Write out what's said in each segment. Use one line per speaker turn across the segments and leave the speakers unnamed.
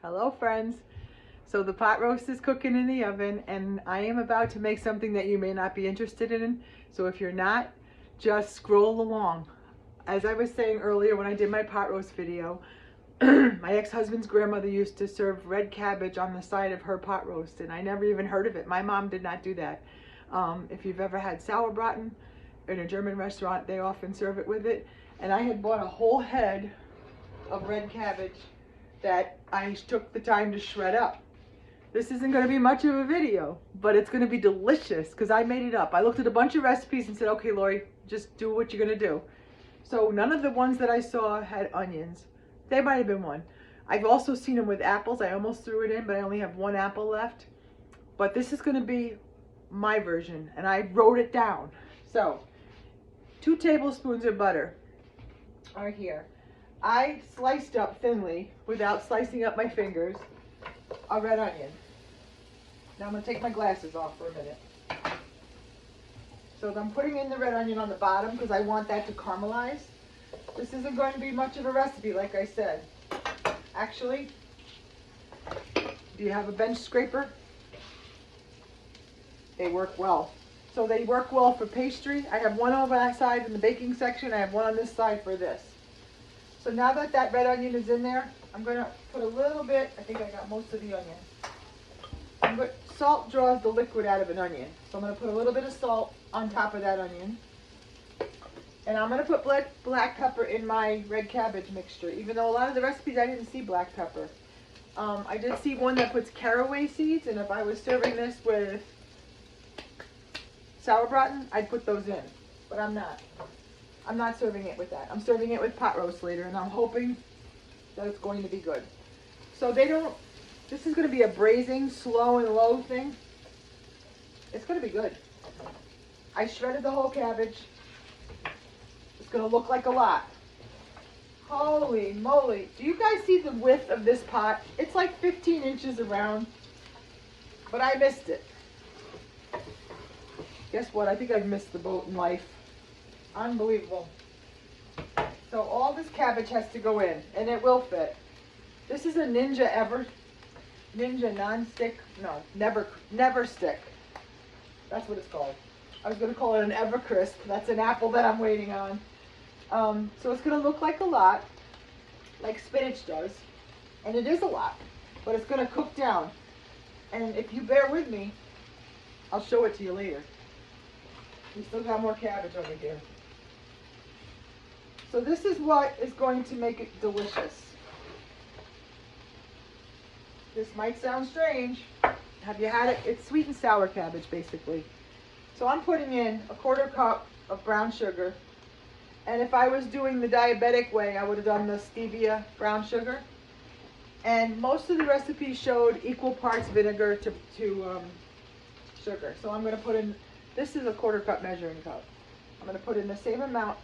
Hello friends. So the pot roast is cooking in the oven and I am about to make something that you may not be interested in. So if you're not, just scroll along. As I was saying earlier when I did my pot roast video, my ex-husband's grandmother used to serve red cabbage on the side of her pot roast and I never even heard of it. My mom did not do that. If you've ever had sauerbraten in a German restaurant, they often serve it with it. And I had bought a whole head of red cabbage that I took the time to shred up. This isn't going to be much of a video, but it's going to be delicious because I made it up. I looked at a bunch of recipes and said, okay, Lori, just do what you're going to do. So none of the ones that I saw had onions. They might have been one. I've also seen them with apples. I almost threw it in, but I only have one apple left. But this is going to be my version, and I wrote it down. So 2 tablespoons of butter are here. I sliced up thinly, without slicing up my fingers, a red onion. Now I'm going to take my glasses off for a minute. So I'm putting in the red onion on the bottom because I want that to caramelize. This isn't going to be much of a recipe, like I said. Actually, do you have a bench scraper? They work well. So they work well for pastry. I have one on that side in the baking section. I have one on this side for this. So now that that red onion is in there, I'm going to put a little bit, I think I got most of the onion. Salt draws the liquid out of an onion. So I'm going to put a little bit of salt on top of that onion. And I'm going to put black pepper in my red cabbage mixture, even though a lot of the recipes I didn't see black pepper. I did see one that puts caraway seeds, and if I was serving this with sauerbraten, I'd put those in, but I'm not. I'm not serving it with that. I'm serving it with pot roast later, and I'm hoping that it's going to be good. So this is going to be a braising, slow and low thing. It's going to be good. I shredded the whole cabbage. It's going to look like a lot. Holy moly. Do you guys see the width of this pot? It's like 15 inches around, but I missed it. Guess what? I think I've missed the boat in life. Unbelievable. So all this cabbage has to go in, and it will fit. This is a Ninja non-stick, no, never stick. That's what it's called. I was going to call it an Evercrisp. That's an apple that I'm waiting on. So it's going to look like a lot, like spinach does, and it is a lot, but it's going to cook down. And if you bear with me, I'll show it to you later. We still got more cabbage over here. So this is what is going to make it delicious. This might sound strange. Have you had it? It's sweet and sour cabbage, basically. So I'm putting in a 1/4 cup of brown sugar. And if I was doing the diabetic way, I would have done the stevia brown sugar. And most of the recipes showed equal parts vinegar to sugar. So I'm going to put in, this is a 1/4 cup measuring cup. I'm going to put in the same amount.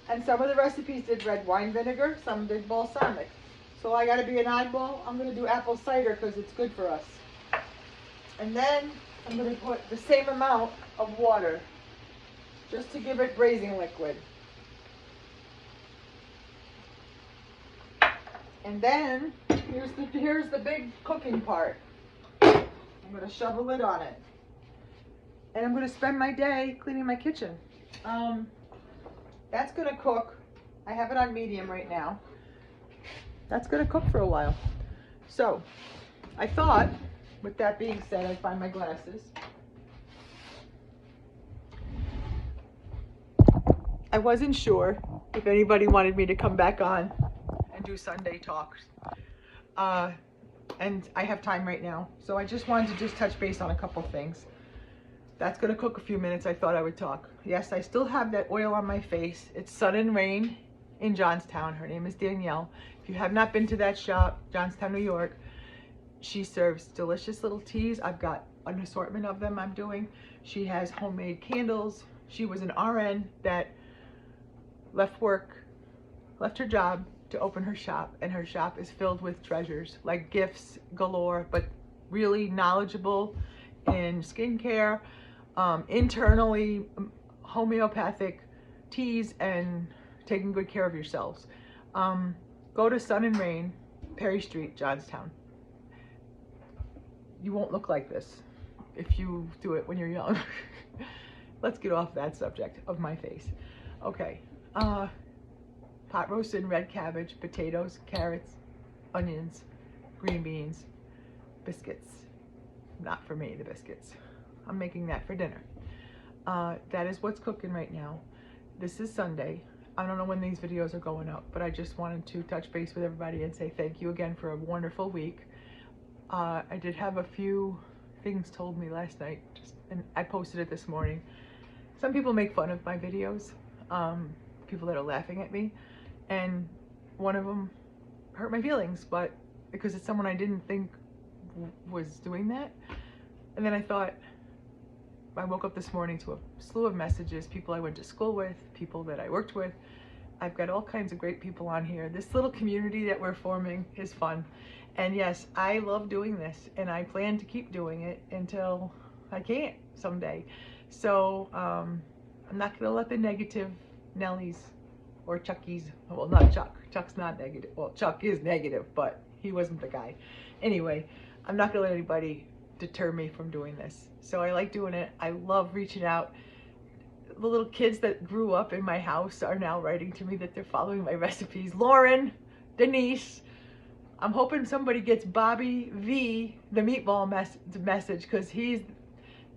And some of the recipes did red wine vinegar, some did balsamic. So I got to be an oddball. I'm going to do apple cider because it's good for us. And then I'm going to put the same amount of water just to give it braising liquid. And then here's the big cooking part. I'm going to shove a lid on it. And I'm going to spend my day cleaning my kitchen. That's going to cook. I have it on medium right now. That's going to cook for a while. So I thought, with that being said, I'd find my glasses. I wasn't sure if anybody wanted me to come back on and do Sunday talks. And I have time right now. So I just wanted to just touch base on a couple things. That's going to cook a few minutes. I thought I would talk. Yes, I still have that oil on my face. It's Sun and Rain in Johnstown. Her name is Danielle. If you have not been to that shop, Johnstown, New York, she serves delicious little teas. I've got an assortment of them I'm doing. She has homemade candles. She was an RN that left her job to open her shop, and her shop is filled with treasures, like gifts galore, but really knowledgeable in skincare, internally homeopathic teas, and taking good care of yourselves. Go to Sun and Rain, Perry Street, Johnstown. you won't look like this if you do it when you're young. Let's get off that subject of my face. Okay, pot roasted red cabbage, potatoes, carrots, onions, green beans, biscuits. Not for me, the biscuits. I'm making that for dinner. That is what's cooking right now. This is Sunday. I don't know when these videos are going up, but I just wanted to touch base with everybody and say thank you again for a wonderful week. I did have a few things told me last night, and I posted it this morning. Some people make fun of my videos, people that are laughing at me, and one of them hurt my feelings, but because it's someone I didn't think was doing that. And then I thought, I woke up this morning to a slew of messages, people I went to school with, people that I worked with. I've got all kinds of great people on here. This little community that we're forming is fun. And yes, I love doing this, and I plan to keep doing it until I can't someday. So I'm not going to let the negative Nellies or Chuckies, well, not Chuck. Chuck's not negative. Well, Chuck is negative, but he wasn't the guy. Anyway, I'm not going to let anybody deter me from doing this. So I like doing it. I love reaching out. The little kids that grew up in my house are now writing to me that they're following my recipes. Lauren, Denise, I'm hoping somebody gets Bobby V the meatball message, because he's,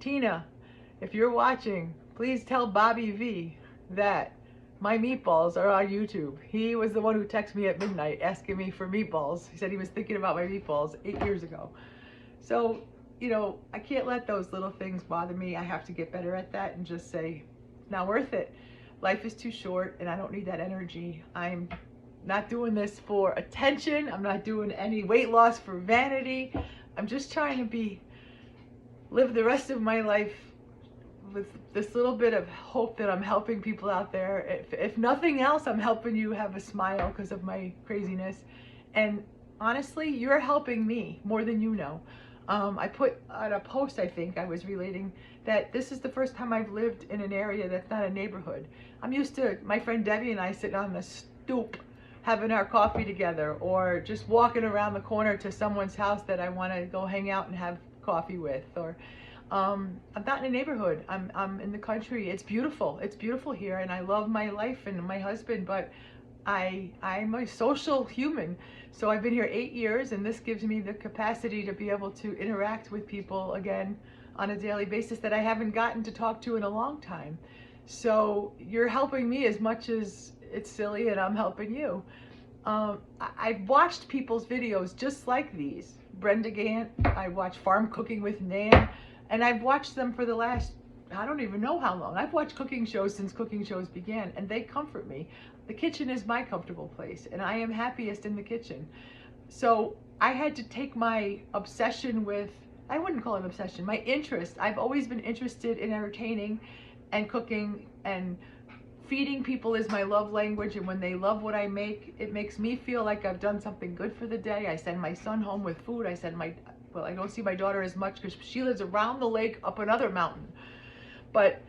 Tina, if you're watching, please tell Bobby V that my meatballs are on YouTube. He was the one who texted me at midnight asking me for meatballs. He said he was thinking about my meatballs 8 years ago. So, you know, I can't let those little things bother me. I have to get better at that and just say, it's not worth it. Life is too short and I don't need that energy. I'm not doing this for attention. I'm not doing any weight loss for vanity. I'm just trying to live the rest of my life with this little bit of hope that I'm helping people out there. If nothing else, I'm helping you have a smile because of my craziness. And honestly, you're helping me more than you know. I put on a post, I think I was relating, that this is the first time I've lived in an area that's not a neighborhood. I'm used to my friend Debbie and I sitting on the stoop having our coffee together, or just walking around the corner to someone's house that I want to go hang out and have coffee with. Or I'm not in a neighborhood. I'm in the country. It's beautiful. It's beautiful here, and I love my life and my husband, but I'm a social human. So I've been here 8 years, and this gives me the capacity to be able to interact with people again on a daily basis that I haven't gotten to talk to in a long time. So you're helping me as much as it's silly, and I'm helping you. I've watched people's videos just like these. Brenda Gant, I watched Farm Cooking with Nan, and I've watched them for the last, I don't even know how long. I've watched cooking shows since cooking shows began, and they comfort me. The kitchen is my comfortable place, and I am happiest in the kitchen. So I had to take my obsession with, I wouldn't call it an obsession, my interest. I've always been interested in entertaining and cooking, and feeding people is my love language, and when they love what I make, it makes me feel like I've done something good for the day. I send my son home with food. I don't see my daughter as much because she lives around the lake up another mountain. But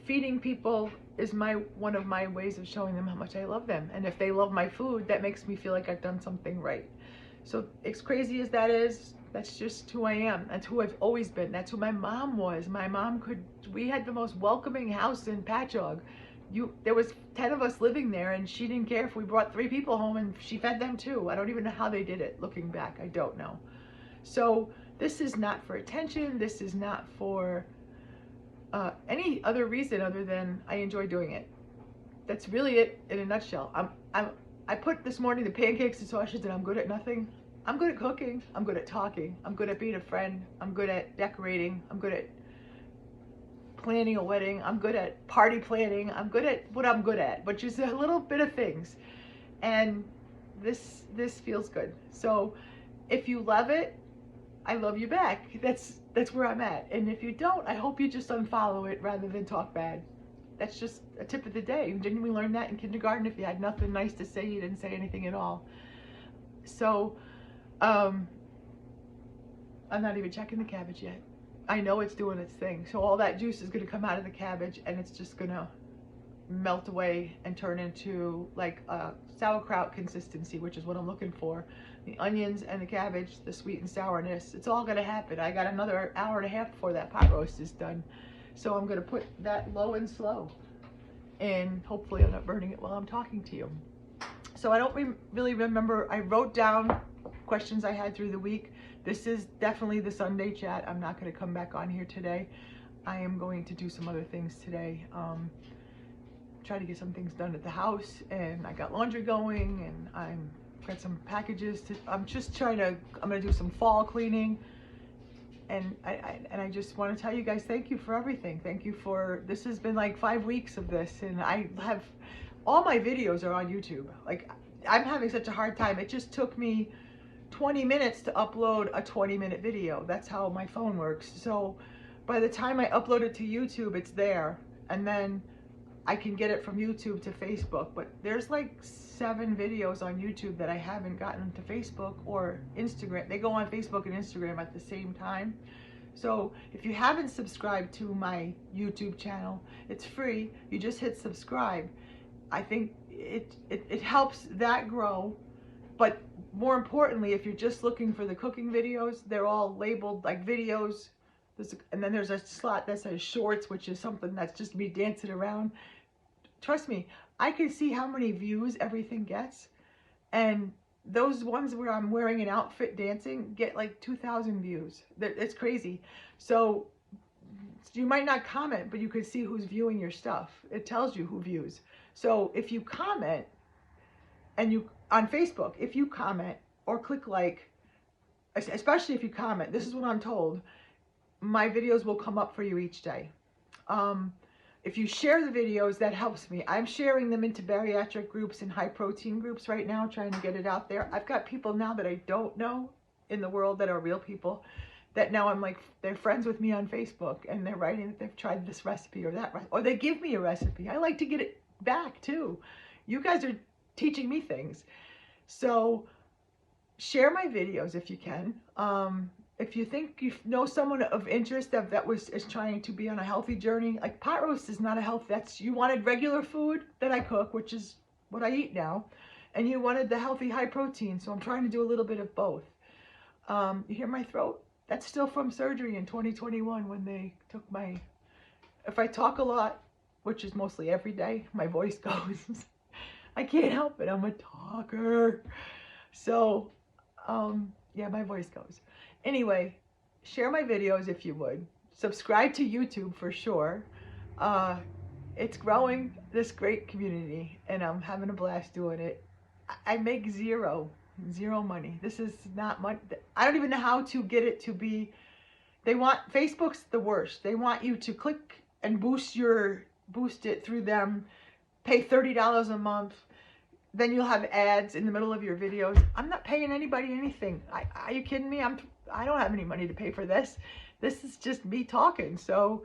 feeding people is one of my ways of showing them how much I love them. And if they love my food, that makes me feel like I've done something right. So as crazy as that is, that's just who I am. That's who I've always been. That's who my mom was. My mom we had the most welcoming house in Patchogue. There was 10 of us living there, and she didn't care if we brought 3 people home, and she fed them too. I don't even know how they did it. Looking back, I don't know. So this is not for attention. This is not for any other reason other than I enjoy doing it. That's really it in a nutshell. I put this morning the pancakes and sausage, and I'm good at nothing. I'm good at cooking. I'm good at talking. I'm good at being a friend. I'm good at decorating. I'm good at planning a wedding. I'm good at party planning. I'm good at what I'm good at, but just a little bit of things. And this feels good. So if you love it, I love you back. That's where I'm at. And if you don't, I hope you just unfollow it rather than talk bad. That's just a tip of the day. Didn't we learn that in kindergarten? If you had nothing nice to say, you didn't say anything at all. So I'm not even checking the cabbage yet. I know it's doing its thing. So all that juice is going to come out of the cabbage, and it's just going to melt away and turn into like a sauerkraut consistency, which is what I'm looking for. the onions and the cabbage, the sweet and sourness. It's all gonna happen. I got another hour and a half before that pot roast is done. So I'm gonna put that low and slow. And hopefully I'm not burning it while I'm talking to you. So I don't really remember, I wrote down questions I had through the week. This is definitely the Sunday chat. I'm not gonna come back on here today. I am going to do some other things today. Try to get some things done at the house, and I got laundry going, and I'm got some packages to, I'm gonna do some fall cleaning. And I just want to tell you guys, thank you for everything. Thank you for, this has been like 5 weeks of this, and I have, all my videos are on YouTube. Like, I'm having such a hard time. It just took me 20 minutes to upload a 20-minute video. That's how my phone works. So by the time I upload it to YouTube, it's there. And then I can get it from YouTube to Facebook. But there's like 7 videos on YouTube that I haven't gotten to Facebook or Instagram. They go on Facebook and Instagram at the same time. So if you haven't subscribed to my YouTube channel, it's free. You just hit subscribe. I think it helps that grow. But more importantly, if you're just looking for the cooking videos, they're all labeled like videos. And then there's a slot that says shorts, which is something that's just me dancing around. Trust me, I can see how many views everything gets. And those ones where I'm wearing an outfit dancing get like 2,000 views. It's crazy. So you might not comment, but you can see who's viewing your stuff. It tells you who views. So if you comment, and you, on Facebook, if you comment or click like, especially if you comment, this is what I'm told, my videos will come up for you each day. If you share the videos, that helps me. I'm sharing them into bariatric groups and high protein groups right now, trying to get it out there. I've got people now that I don't know in the world that are real people, that now I'm like, they're friends with me on Facebook, and they're writing that they've tried this recipe or that, or they give me a recipe. I like to get it back too. You guys are teaching me things. So share my videos if you can. If you think you know someone of interest that is trying to be on a healthy journey, like pot roast is not a health, that's, you wanted regular food that I cook, which is what I eat now, and you wanted the healthy high protein, so I'm trying to do a little bit of both. You hear my throat? That's still from surgery in 2021 when they took my, if I talk a lot, which is mostly every day, my voice goes. I can't help it, I'm a talker. So, yeah, my voice goes. Anyway, share my videos if you would. Subscribe to YouTube for sure. It's growing, this great community, and I'm having a blast doing it. I make zero money. This is not money. I don't even know how to get it to be. Facebook's the worst. They want you to click and boost it through them, pay $30 a month. Then you'll have ads in the middle of your videos. I'm not paying anybody anything. Are you kidding me? I don't have any money to pay for this. This is just me talking. So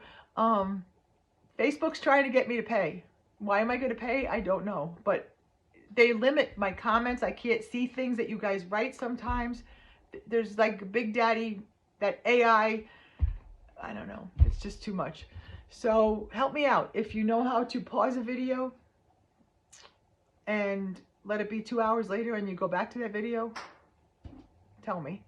Facebook's trying to get me to pay. Why am I going to pay? I don't know. But they limit my comments. I can't see things that you guys write sometimes. There's like Big Daddy, that AI. I don't know. It's just too much. So help me out. If you know how to pause a video and let it be 2 hours later and you go back to that video, tell me.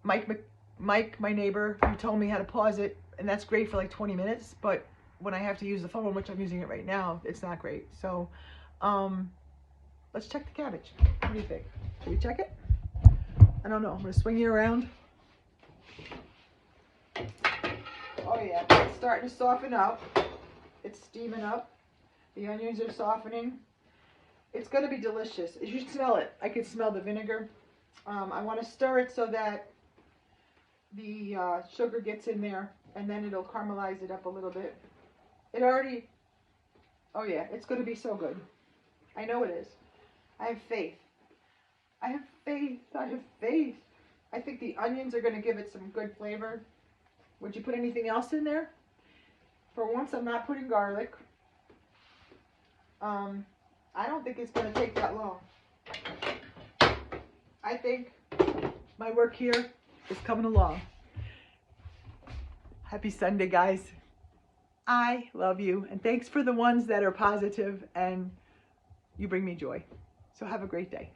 Mike, my neighbor, you told me how to pause it, and that's great for like 20 minutes, but when I have to use the phone, which I'm using it right now, it's not great. So let's check the cabbage. What do you think? Should we check it? I don't know. I'm going to swing you around. Oh yeah, it's starting to soften up. It's steaming up. The onions are softening. It's going to be delicious. You should smell it. I can smell the vinegar. I want to stir it so that the sugar gets in there, and then it'll caramelize it up a little bit. It already, oh yeah, it's going to be so good. I know it is. I have faith. I have faith. I have faith. I think the onions are going to give it some good flavor. Would you put anything else in there? For once, I'm not putting garlic. I don't think it's going to take that long. I think my work here is coming along. Happy Sunday, guys. I love you. And thanks for the ones that are positive and you bring me joy. So have a great day.